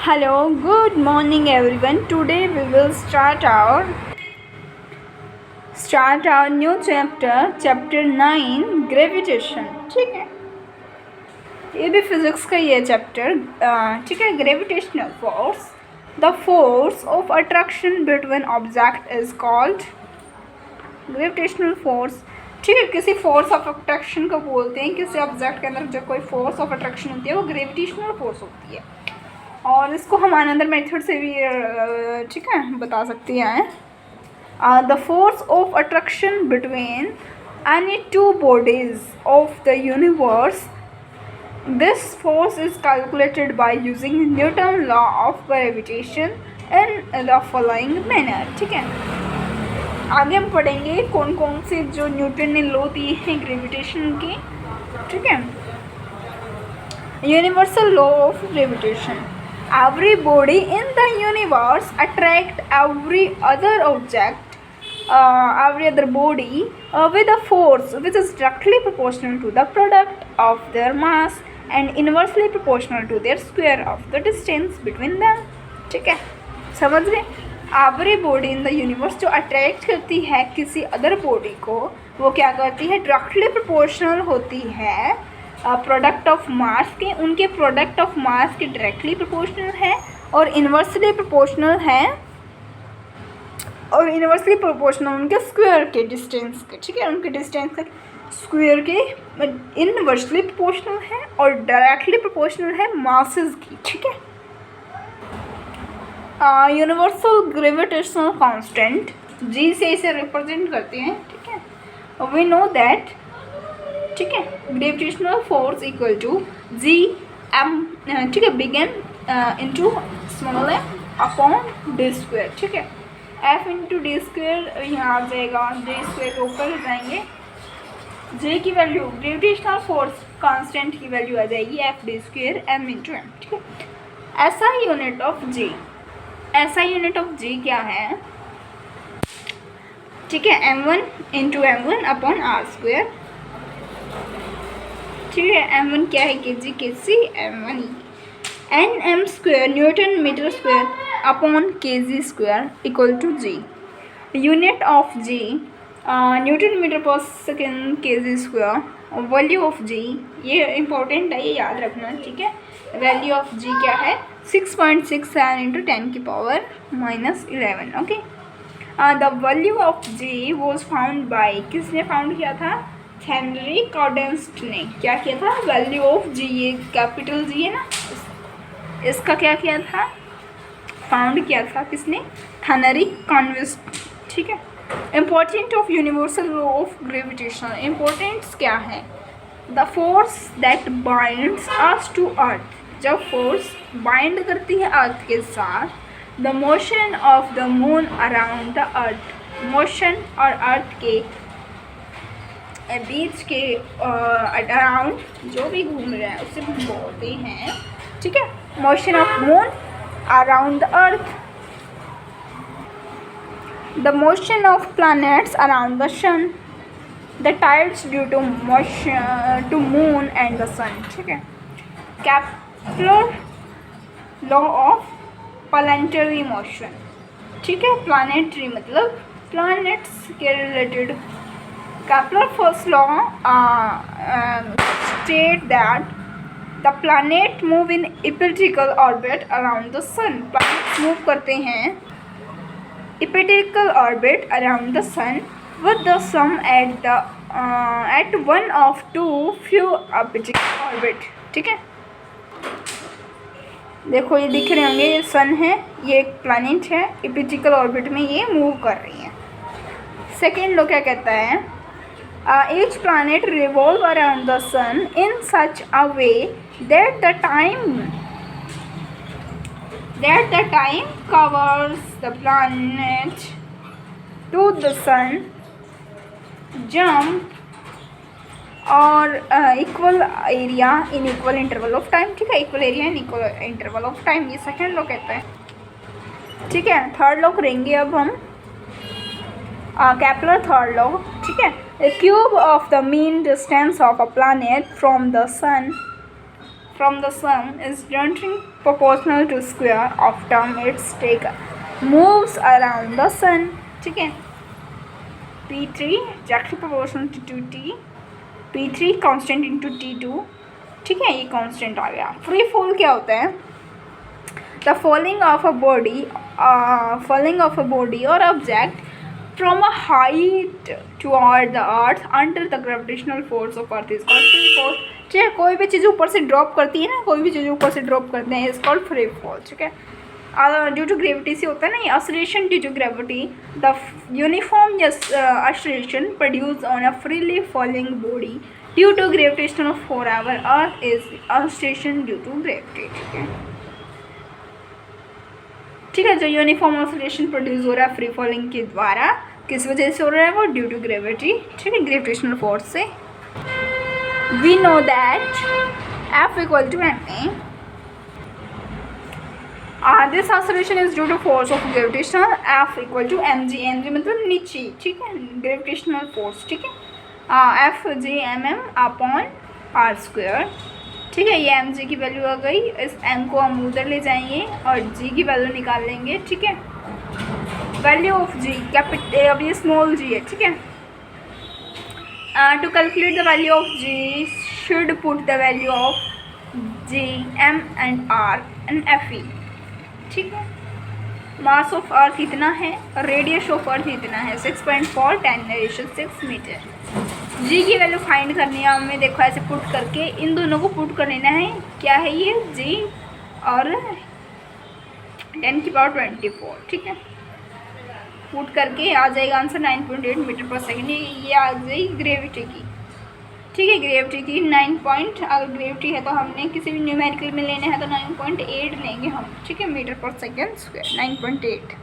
Hello, good morning everyone. Today we will start our new chapter 9 gravitation. ठीक है, ये भी फिजिक्स का ही है चैप्टर. ठीक है, gravitational force. The force of attraction between object is called gravitational force. ठीक है, किसी फोर्स ऑफ अट्रैक्शन को बोलते हैं. किसी ऑब्जेक्ट के अंदर जो कोई फोर्स ऑफ अट्रैक्शन होती है वो ग्रेविटेशनल फोर्स होती है. और इसको हम अनदर मेथड से भी ठीक है बता सकते हैं. The force of attraction between any two bodies of the universe. This force is calculated by using Newton law of gravitation in the following manner. ठीक है, आगे हम पढ़ेंगे कौन कौन से जो न्यूटन ने लॉ दिए हैं ग्रेविटेशन के. ठीक है, universal law of gravitation. Every body in the universe attract every other object, every other body with a force which is directly proportional to the product of their mass and inversely proportional to their square of the distance between them. ठीक है, समझ गए. Every body in the universe जो attract करती है किसी other body को, वो क्या करती है, डायरेक्टली प्रोपोर्शनल होती है प्रोडक्ट ऑफ मास के. उनके प्रोडक्ट ऑफ मास के डायरेक्टली प्रोपोर्शनल है और इन्वर्सली प्रोपोर्शनल है, और इन्वर्सली प्रोपोर्शनल उनके स्क्वायर के डिस्टेंस के. ठीक है, उनके डिस्टेंस के स्क्वायर के इन्वर्सली प्रोपोर्शनल है और डायरेक्टली प्रोपोर्शनल है मासेस की. ठीक है, यूनिवर्सल ग्रेविटेशनल कांस्टेंट जी से इसे रिप्रेजेंट करते हैं. ठीक है, वी नो दैट. ठीक है, gravitational force equal to G M. ठीक है, big M into small M upon D square. ठीक है, एफ इंटू डी स्क्वायर यहाँ आ जाएगा, डी स्क्वायर के ऊपर जाएंगे. जे की वैल्यू ग्रेविटेशनल फोर्स कांस्टेंट की वैल्यू आ जाएगी F D square M into M. ठीक है, ऐसा यूनिट ऑफ जी, ऐसा यूनिट ऑफ जी क्या है. ठीक है, m1 into m1 upon are square. ठीक है, m1 क्या है, K G K C m1 N M square newton meter square upon K G square equal to G. Unit of G newton meter per second K G square. Value of G, ये important है, ये याद रखना. ठीक है, value of जी क्या है, 6.67 into 10 की power -11. Okay, the value of G was found by, किसने फाउंड किया था, हेनरी कॉडेंस्ट ने. क्या किया था, वैल्यू ऑफ जी, ये कैपिटल जी है ना, इसका क्या किया था, फाउंड किया था किसने, हेनरी कॉडेंस्ट. ठीक है, important of universal law of gravitation. Importance क्या है, the force that binds us to earth. जब फोर्स बाइंड करती है अर्थ के साथ, the motion of the moon around the earth. Motion और अर्थ के बीच के अराउंड जो भी घूम रहे हैं उसे बोलते हैं. ठीक है, motion of moon around the earth. The motion of planets around the sun. The tides due to motion to moon and the sun. ठीक है, Kepler law of planetary motion. ठीक है, प्लानेटरी मतलब प्लैनेट्स के related. Kepler first law state that the planet move in elliptical orbit around the sun. Planets move करते हैं elliptical orbit around the sun with the sum at one of two few elliptical orbit. ठीक है, देखो ये दिख रहे होंगे, ये सन है, ये एक प्लैनेट है, elliptical ऑर्बिट में ये मूव कर रही है. सेकेंड लो क्या कहता है, each planet revolve around the sun in such a way that the time covers the planet to the sun jump और equal area in equal interval of time. ठीक है, equal area in equal interval of time, ये second law कहता है. ठीक है, third law करेंगे अब हम, Kepler third law. ठीक है, a cube of the mean distance of a planet from the sun from the sun is directly proportional to square of term its taken moves around the sun. ठीक है, P3 directly proportional to 2T, P3 constant into T2. ठीक है, ये constant आ गया. Free fall क्या होता है? The falling of a body और object from a height toward the earth under the gravitational force of earth is called free fall. ठीक है, कोई भी चीज़ ऊपर से ड्रॉप करती है ना, कोई भी चीज़ ऊपर से ड्रॉप करते हैं, इज कॉल्ड फ्री फॉल. ठीक है, ड्यू टू ग्रेविटी से होता है ना ये oscillation. Due to gravity the uniform oscillation produce on a freely falling body due to gravitational force our earth is oscillation due to gravity. ठीक है, ठीक है, जो यूनिफॉर्म ऑसिलेशन प्रोड्यूस हो रहा है फ्री फॉलिंग के द्वारा, किस वजह से हो रहा है वो? Due to gravity. ठीक है, ग्रेविटेशनल फोर्स से. We know that F equal to ma. This oscillation is due to force of gravitational. F equal to mg. mg मतलब नीचे. ठीक है, ग्रेविटेशनल फोर्स. ठीक है, F g mm upon r square. ठीक है, ये mg की वैल्यू आ गई. इस m को हम उधर ले जाएंगे और g की वैल्यू निकाल लेंगे. ठीक है, वैल्यू ऑफ g कैपिटल, अब ये स्मॉल g है. ठीक है, to calculate the value of g should put the value of g m and r and fe. ठीक है, मास ऑफ अर्थ इतना है, रेडियस ऑफ अर्थ इतना है 6.4 10⁻⁶ मीटर. जी की वैल्यू फाइंड करनी है हमें. देखो ऐसे पुट करके इन दोनों को पुट कर लेना है. क्या है ये? जी और 10⁻24. ठीक है, पुट करके आ जाएगा आंसर 9.8 मीटर पर सेकेंड. ये आ जाएगी ग्रेविटी की. ठीक है, ग्रेविटी की 9 पॉइंट, अगर ग्रेविटी है तो हमने किसी भी न्यूमेरिकल में लेना है तो 9.8 लेंगे हम. ठीक है, metre per second square 9.8.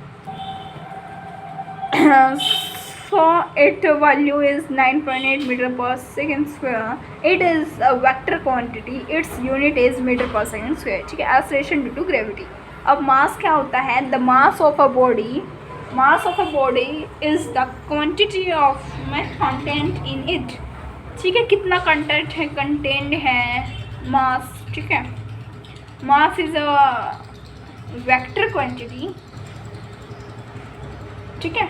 So its value is 9.8 meter per second square. It is a vector quantity. Its unit is meter per second square. ठीक है, acceleration due to gravity. अब मास क्या होता है? The mass of a body is the quantity of mass content in it. ठीक है, कितना content है, कंटेंट है मास. ठीक है, mass is a vector quantity. ठीक है,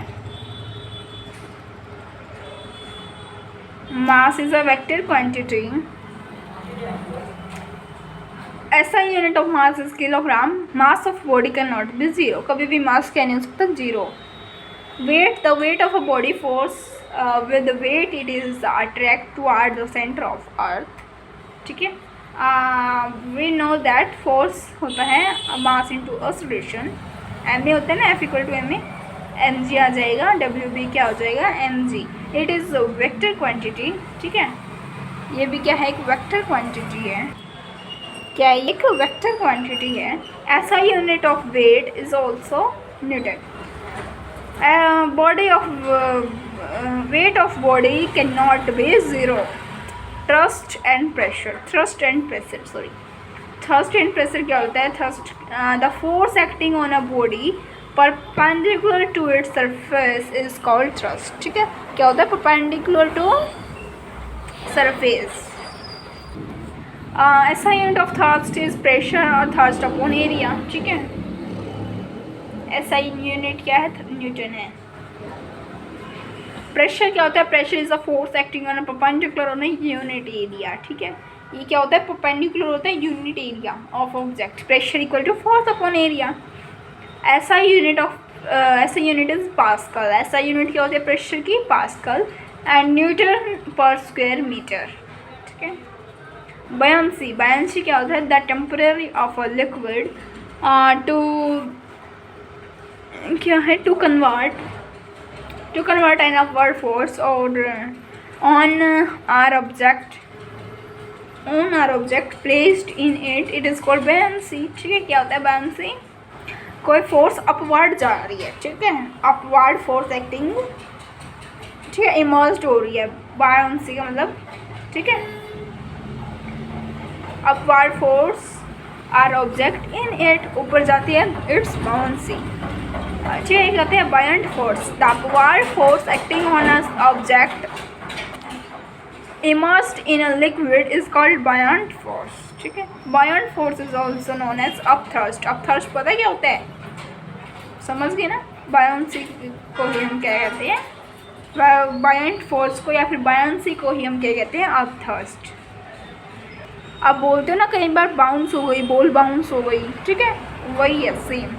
mass is a vector quantity. ऐसा unit of mass is kilogram. Mass of body can not be zero. कभी भी मास क्या नहीं हो सकता zero. Weight, the weight of a body force with weight it is attract toward the center of earth. ठीक है, we know that force होता है mass into acceleration. ma होता है ना, F equal to ma, mg आ जाएगा, wb क्या हो जाएगा? mg. it is a vector quantity. ठीक है, ये भी क्या है? एक वेक्टर क्वांटिटी है. क्या है? एक वेक्टर क्वांटिटी है. ऐसा unit of weight is also newton. Body of weight of body cannot be zero. Thrust and pressure क्या होता है? thrust, the force acting on a body perpendicular to its surface is called thrust. ठीक है, क्या होता है? perpendicular to surface. ऐसा unit of thrust is pressure और thrust upon area. ठीक है, ऐसा यूनिट क्या है? न्यूटन है. प्रेशर क्या होता है? Pressure is a force acting on a perpendicular on a unit area. ठीक है, ये क्या होता है? परपेंडिकुलर होता है unit area of object. Pressure equal to force upon area. SI unit is pascal. SI unit क्या होता है प्रेशर की? Pascal. And newton per square metre. ठीक है, बायंसी क्या होता है? The temporary of a liquid to क्या है? To convert an upward force or on our object placed in it is called buoyancy. ठीक है, क्या होता है buoyancy? कोई फोर्स अपवर्ड जा रही है. ठीक है, अपवर्ड फोर्स एक्टिंग. ठीक है, इमर्स्ड हो रही है. buoyancy का मतलब. ठीक है, upward force are object in it, ऊपर जाती है, इट्स buoyancy. ठीक है, कहते हैं buoyant force. The upward force acting on an object immersed in a liquid is called buoyant force. ठीक है। Buoyant force is also known as upthrust. Upthrust पता है क्या होता है, समझ गए ना। बायोंसी को ही हम क्या कहते हैं, बायोंट फोर्स को या फिर बायोंसी को ही हम क्या कहते हैं, अपथ्रस्ट। आप बोलते हो ना कई बार बाउंस हो गई, बॉल बाउंस हो गई, ठीक है, वही है सेम,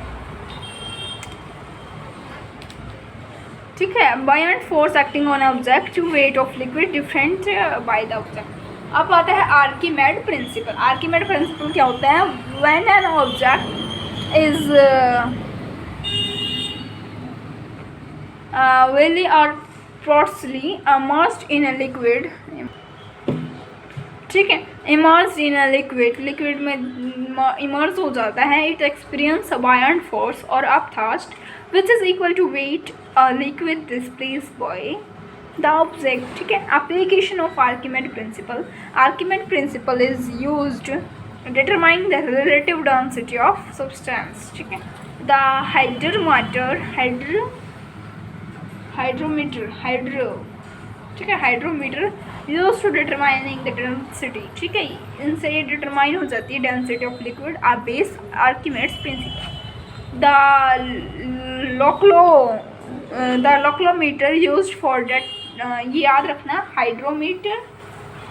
ठीक है। Buoyant force acting on object weight of liquid different by the object. अब आता है आर्किमेड प्रिंसिपल। आर्किमेड प्रिंसिपल क्या होता है, when an object is wholly or partially immersed in a liquid, ठीक है, immerse in a liquid, liquid में immerse हो जाता है, it experience buoyant force or upthrust which is equal to weight a liquid displace by the object, ठीक है। Application of Archimedes principle. Archimedes principle is used determine the relative density of substance, ठीक है। The ठीक है, hydrometer use to determining the density, ठीक है, इनसे ये डिटरमाइन हो जाती है density of liquid are base Archimedes principle. The lactometer used for that, ये याद रखना, हाइड्रोमीटर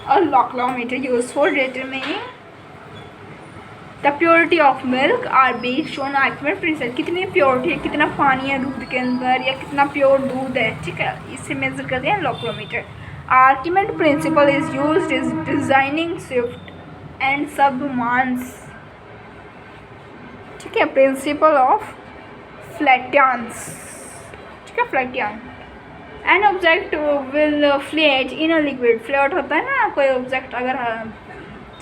और lactometer use for determining the purity of milk are based on Archimedes principle. कितनी प्योरिटी है, कितना पानी है दूध के अंदर या कितना प्योर दूध है, ठीक है, इससे मेजर करते हैं lactometer. Archimedes principle is used is designing swift and submarines, ठीक है। प्रिंसिपल ऑफ फ्लैटियंस, ठीक है, flotation. An object will float in a liquid, float होता है ना कोई ऑब्जेक्ट अगर,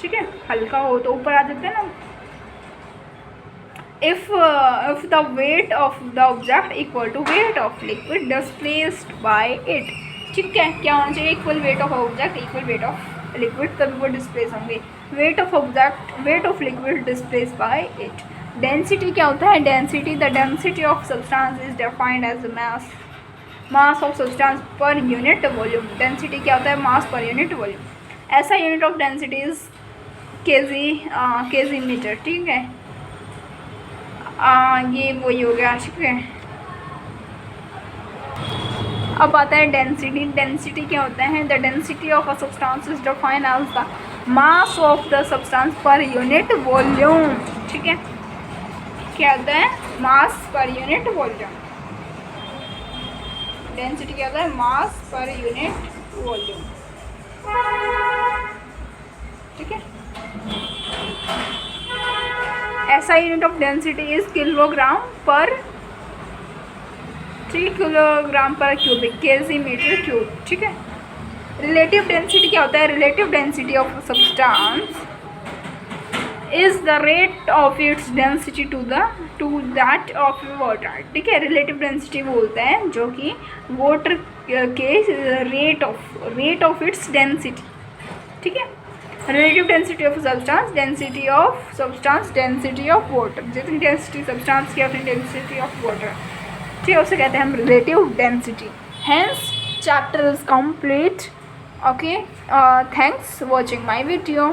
ठीक है, हल्का हो तो ऊपर आ जाता है ना। if the weight of the object equal to weight of liquid displaced by it, ठीक है, क्या होना चाहिए, equal weight of object equal weight of liquid, तभी वो डिस्प्लेस होंगे। Weight of object weight of liquid displace by it. Density क्या होता है, density the density of substance is defined as mass of substance per unit volume. Density क्या होता है, mass per unit volume. SI unit of density is KG metre, ठीक है, ये वही हो गया, ठीक है। अब आता है डेंसिटी। डेंसिटी क्या होता है, the density of a substance is defined as the mass of the substance per unit volume, ठीक है, क्या होता है, mass per unit volume. Density क्या होता है, मास पर यूनिट वॉल्यूम, ठीक है। ऐसा unit of density is kilogram पर 3 किलोग्राम पर क्यूबिक, केजी मीटर क्यूब, ठीक है। रिलेटिव डेंसिटी क्या होता है, relative density of substance is the rate of its density to that of water, ठीक है। रिलेटिव डेंसिटी बोलते हैं जो कि वाटर के रेट ऑफ इट्स डेंसिटी, ठीक है। Relative density of substance, density of substance, density of water, जितनी डेंसिटी सब्सटेंस की उतनी डेंसिटी ऑफ वाटर, ठीक है, उसे कहते हैं हम relative density. Hence chapter is complete. Okay, thanks watching my video.